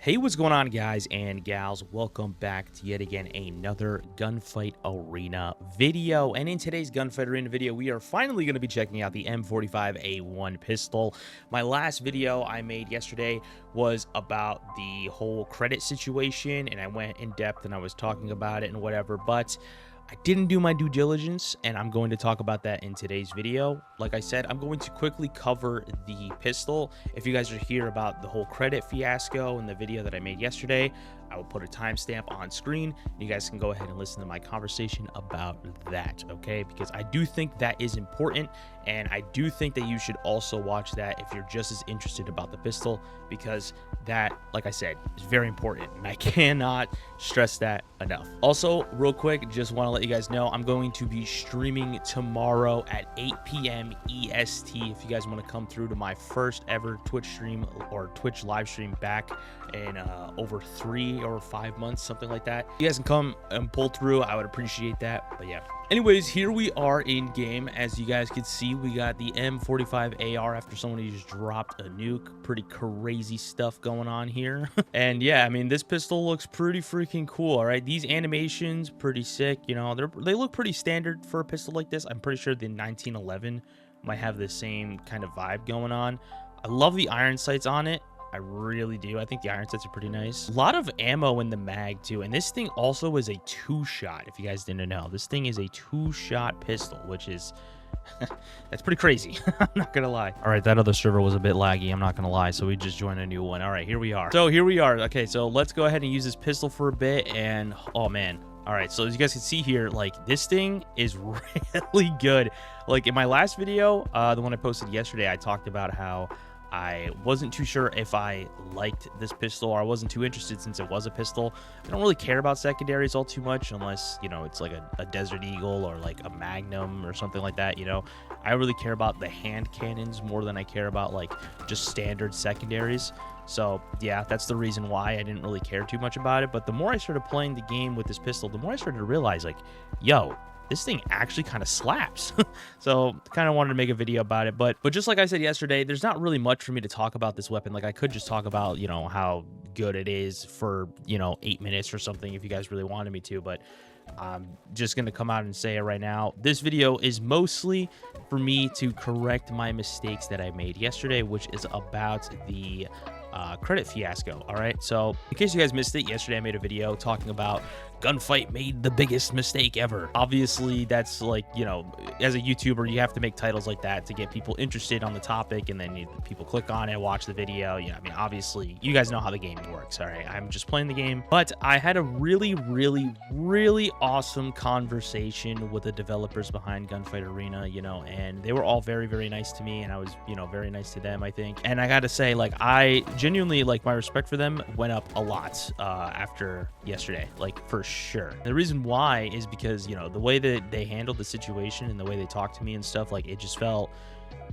Hey, what's going on, guys and gals? Welcome back to yet again another Gunfight Arena video. And in today's Gunfight Arena video, we are finally going to be checking out the M45A1 pistol. My last video I made yesterday was about the whole credit situation, and I went in depth and I was talking about it and whatever, but I didn't do my due diligence, and I'm going to talk about that in today's video. Like I said, I'm going to quickly cover the pistol. If you guys are here about the whole credit fiasco in the video that I made yesterday, I will put a timestamp on screen. You guys can go ahead and listen to my conversation about that, okay? Because I do think that is important, and I do think that you should also watch that if you're just as interested about the pistol, because that, like I said, is very important, and I cannot stress that enough. Also, real quick, just want to let you guys know I'm going to be streaming tomorrow at 8 p.m. EST. If you guys want to come through to my first ever Twitch stream or Twitch live stream back in over 3 or 5 months, something like that, you guys can come and pull through. I would appreciate that. But yeah, anyways, here we are in game. As you guys can see, we got the M45AR after somebody just dropped a nuke. Pretty crazy stuff going on here. And yeah, I mean, this pistol looks pretty freaking cool. All right, these animations pretty sick. You know, they look pretty standard for a pistol like this. I'm pretty sure the 1911 might have the same kind of vibe going on. I love the iron sights on it. I really do. I think the iron sights are pretty nice. A lot of ammo in the mag too. And this thing also is a 2-shot. If you guys didn't know, this thing is a 2-shot pistol, which is that's pretty crazy. I'm not gonna lie. All right, that other server was a bit laggy, I'm not gonna lie, so we just joined a new one. All right, here we are. Okay, so let's go ahead and use this pistol for a bit. And oh man, all right, so as you guys can see here, like, this thing is really good. Like in my last video, the one I posted yesterday, I talked about how I wasn't too sure if I liked this pistol, or I wasn't too interested since it was a pistol. I don't really care about secondaries all too much unless, you know, it's like a Desert Eagle or like a Magnum or something like that, you know. I really care about the hand cannons more than I care about like just standard secondaries. So yeah, that's the reason why I didn't really care too much about it. But the more I started playing the game with this pistol, the more I started to realize, like, yo, this thing actually kind of slaps. So kind of wanted to make a video about it, but just like I said yesterday, there's not really much for me to talk about this weapon. Like, I could just talk about, you know, how good it is for, you know, 8 minutes or something if you guys really wanted me to, but I'm just going to come out and say it right now. This video is mostly for me to correct my mistakes that I made yesterday, which is about the credit fiasco. All right, so in case you guys missed it, yesterday I made a video talking about Gunfight made the biggest mistake ever. Obviously, that's like, you know, as a YouTuber, you have to make titles like that to get people interested on the topic, and then people click on it, watch the video. Yeah, I mean, obviously, you guys know how the game works. All right, I'm just playing the game, but I had a really awesome conversation with the developers behind Gunfight Arena, you know, and they were all very nice to me, and I was, you know, very nice to them, I think. And I gotta say, like, I genuinely, like, my respect for them went up a lot after yesterday, like, for sure. The reason why is because, you know, the way that they handled the situation and the way they talked to me and stuff, like, it just felt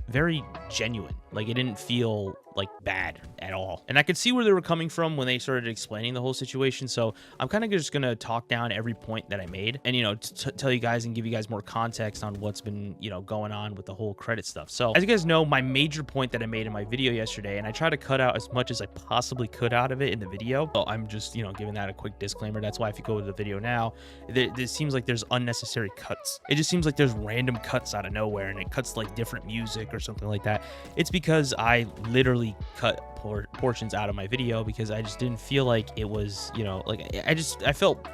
very genuine. Like, it didn't feel like bad at all, and I could see where they were coming from when they started explaining the whole situation. So I'm kind of just gonna talk down every point that I made, and, you know, tell you guys and give you guys more context on what's been, you know, going on with the whole credit stuff. So as you guys know, my major point that I made in my video yesterday, and I tried to cut out as much as I possibly could out of it in the video, so I'm just, you know, giving that a quick disclaimer. That's why if you go to the video now, it seems like there's unnecessary cuts. It just seems like there's random cuts out of nowhere, and it cuts like different music or something like that. It's because I literally cut portions out of my video because I just didn't feel like it was, you know, like, I felt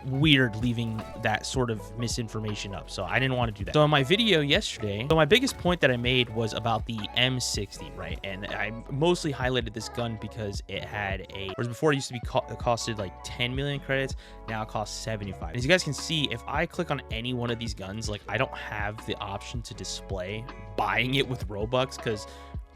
weird leaving that sort of misinformation up, so I didn't want to do that. So in my video yesterday, so my biggest point that I made was about the M60, right? And I mostly highlighted this gun because it had whereas before it used to be it costed like 10 million credits, now it costs 75. As you guys can see, if I click on any one of these guns, like, I don't have the option to display buying it with Robux because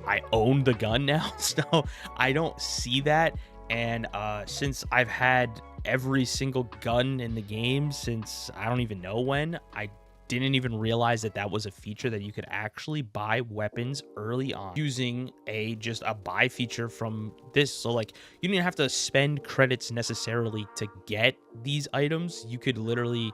I own the gun now, so I don't see that. And since I've had every single gun in the game since I don't even know when, I didn't even realize that that was a feature that you could actually buy weapons early on using just a buy feature from this. So, like, you didn't have to spend credits necessarily to get these items. You could literally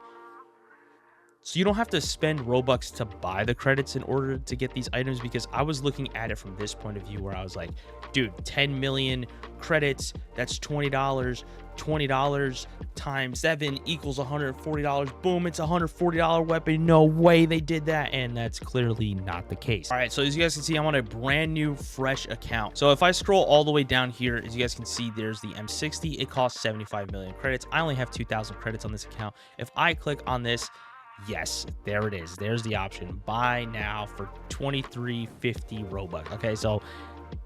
So you don't have to spend Robux to buy the credits in order to get these items, because I was looking at it from this point of view where I was like, dude, 10 million credits, that's $20. $20 times 7 equals $140. Boom, it's a $140 weapon. No way they did that. And that's clearly not the case. All right, so as you guys can see, I'm on a brand new fresh account. So if I scroll all the way down here, as you guys can see, there's the M60. It costs 75 million credits. I only have 2,000 credits on this account. If I click on this, yes, there it is. There's the option. Buy now for 2350 Robux. Okay, so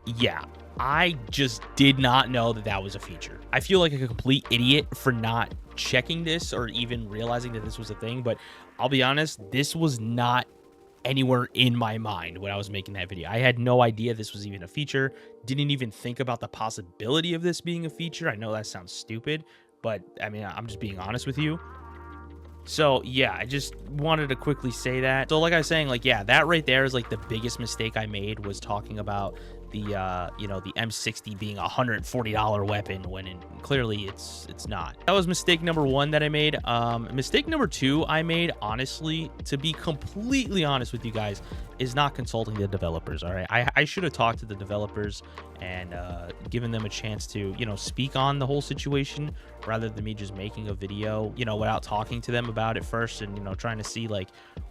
yeah, I just did not know that that was a feature. I feel like a complete idiot for not checking this or even realizing that this was a thing, but I'll be honest, this was not anywhere in my mind when I was making that video. I had no idea this was even a feature. Didn't even think about the possibility of this being a feature. I know that sounds stupid, but I mean, I'm just being honest with you. So yeah, I just wanted to quickly say that. So like I was saying, like, yeah, that right there is like the biggest mistake I made, was talking about the you know, the M60 being a $140 weapon when clearly it's not. That was mistake number one that I made. Mistake number two I made, honestly, to be completely honest with you guys, is not consulting the developers. All right, I should have talked to the developers and given them a chance to, you know, speak on the whole situation, rather than me just making a video, you know, without talking to them about it first, and, you know, trying to see like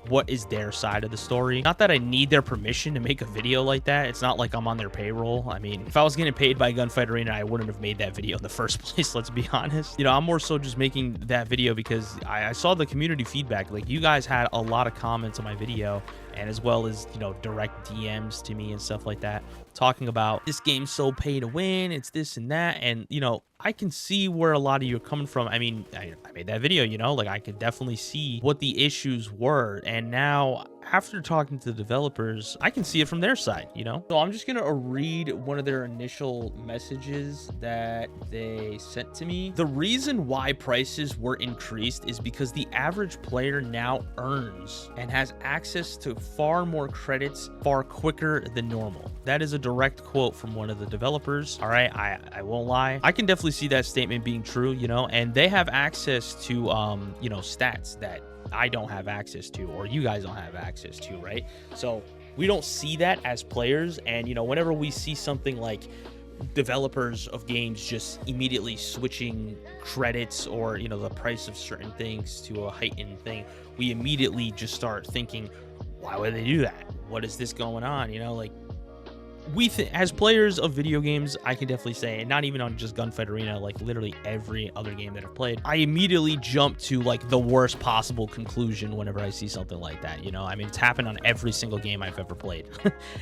what is their side of the story. Not that I need their permission to make a video like that. It's not like I'm on their payroll. I mean, if I was getting paid by Gunfight Arena, I wouldn't have made that video in the first place, let's be honest. You know, I'm more so just making that video because I saw the community feedback. Like, you guys had a lot of comments on my video, and as well as, you know, direct DMs to me and stuff like that, talking about this game's so pay to win, it's this and that. And, you know, I can see where a lot of you are coming from. I mean, I made that video, you know, like, I could definitely see what the issues were. And now, after talking to the developers, I can see it from their side, you know? So I'm just gonna read one of their initial messages that they sent to me. The reason why prices were increased is because the average player now earns and has access to far more credits far quicker than normal. That is a direct quote from one of the developers. All right, I won't lie. I can definitely see that statement being true, you know, and they have access to, you know, stats that I don't have access to, or you guys don't have access to, right? So we don't see that as players. And, you know, whenever we see something like developers of games just immediately switching credits, or, you know, the price of certain things to a heightened thing, we immediately just start thinking, why would they do that? What is this going on? You know, like, as players of video games, I can definitely say, and not even on just Gunfight Arena, like literally every other game that I've played, I immediately jump to like the worst possible conclusion whenever I see something like that. You know, I mean, it's happened on every single game I've ever played.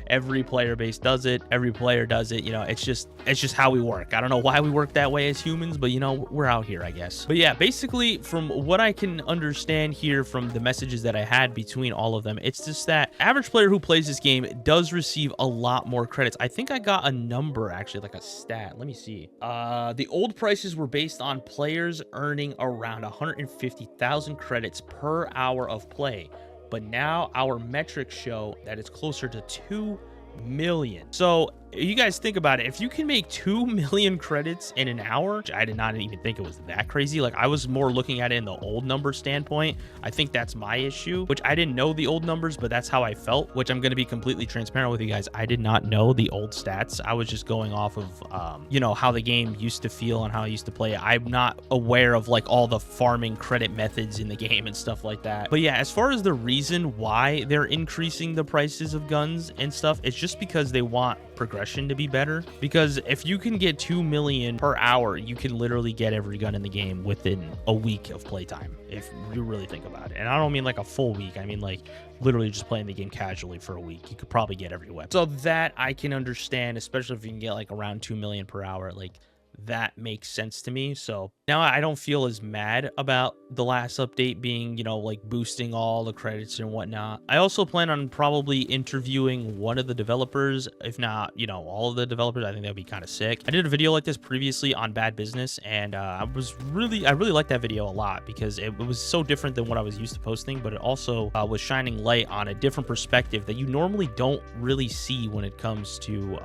Every player base does it. Every player does it. You know, it's just how we work. I don't know why we work that way as humans, but, you know, we're out here, I guess. But yeah, basically, from what I can understand here from the messages that I had between all of them, it's just that average player who plays this game does receive a lot more credits. I think I got a number, actually, like a stat. Let me see. The old prices were based on players earning around 150,000 credits per hour of play, but now our metrics show that it's closer to 2 million. So you guys think about it, if you can make 2 million credits in an hour, which I did not even think it was that crazy. Like, I was more looking at it in the old number standpoint. I think that's my issue, which I didn't know the old numbers, but that's how I felt, which I'm going to be completely transparent with you guys. I did not know the old stats. I was just going off of, you know, how the game used to feel and how I used to play it. I'm not aware of like all the farming credit methods in the game and stuff like that. But yeah, as far as the reason why they're increasing the prices of guns and stuff, it's just because they want progression to be better. Because if you can get 2 million per hour, you can literally get every gun in the game within a week of playtime, if you really think about it. And I don't mean like a full week, I mean like literally just playing the game casually for a week, you could probably get every weapon. So that I can understand, especially if you can get like around 2 million per hour. Like, that makes sense to me. So now I don't feel as mad about the last update being, you know, like boosting all the credits and whatnot. I also plan on probably interviewing one of the developers, if not, you know, all of the developers. I think that'd be kind of sick. I did a video like this previously on Bad Business, and I really liked that video a lot because it was so different than what I was used to posting, but it also was shining light on a different perspective that you normally don't really see when it comes to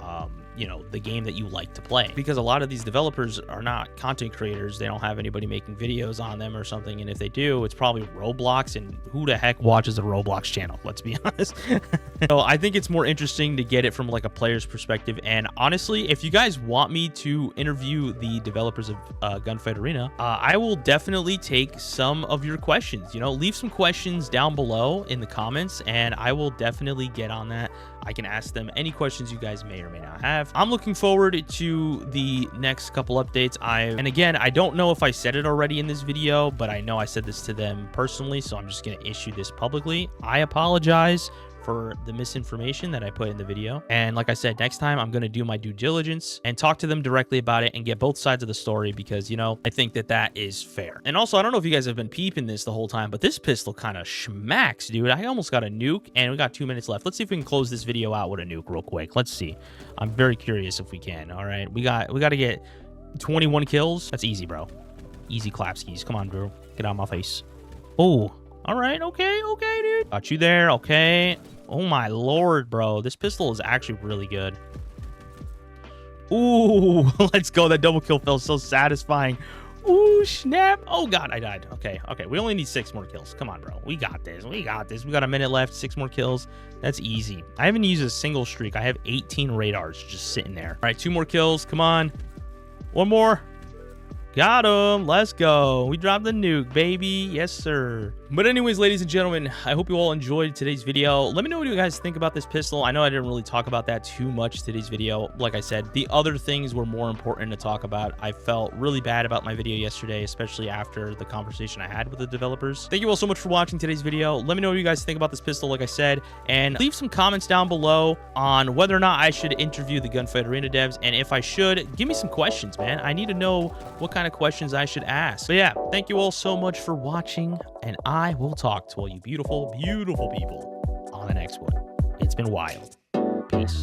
you know, the game that you like to play, because a lot of these developers are not content creators. They don't have anybody making videos on them or something, and if they do, it's probably Roblox, and who the heck watches a Roblox channel, let's be honest. So I think it's more interesting to get it from like a player's perspective. And honestly, if you guys want me to interview the developers of Gunfight Arena, I will definitely take some of your questions. You know, leave some questions down below in the comments, and I will definitely get on that. I can ask them any questions you guys may or may not have. I'm looking forward to the next couple updates. And again, I don't know if I said it already in this video, but I know I said this to them personally, so I'm just going to issue this publicly. I apologize for the misinformation that I put in the video. And like I said, next time I'm going to do my due diligence and talk to them directly about it and get both sides of the story, because, you know, I think that that is fair. And also, I don't know if you guys have been peeping this the whole time, but this pistol kind of schmacks, dude. I almost got a nuke, and we got 2 minutes left. Let's see if we can close this video out with a nuke real quick. Let's see. I'm very curious if we can. All right, we got to get 21 kills. That's easy, bro. Easy clapskis. Come on, bro. Get out of my face. Oh, all right. Okay, dude. Got you there. Okay. Oh my lord, bro. This pistol is actually really good. Ooh, let's go. That double kill felt so satisfying. Ooh, snap. Oh god, I died. Okay. We only need 6 more kills. Come on, bro. We got this. We got a minute left. 6 more kills. That's easy. I haven't used a single streak. I have 18 radars just sitting there. All right, 2 more kills. Come on. 1 more. Got him. Let's go. We dropped the nuke, baby. Yes, sir. But anyways, ladies and gentlemen, I hope you all enjoyed today's video. Let me know what you guys think about this pistol. I know I didn't really talk about that too much today's video. Like I said, the other things were more important to talk about. I felt really bad about my video yesterday, especially after the conversation I had with the developers. Thank you all so much for watching today's video. Let me know what you guys think about this pistol, like I said, and leave some comments down below on whether or not I should interview the Gunfight Arena devs. And if I should, give me some questions, man. I need to know what kind of questions I should ask. But yeah, thank you all so much for watching, and I will talk to all you beautiful, beautiful people on the next one. It's been wild. Peace.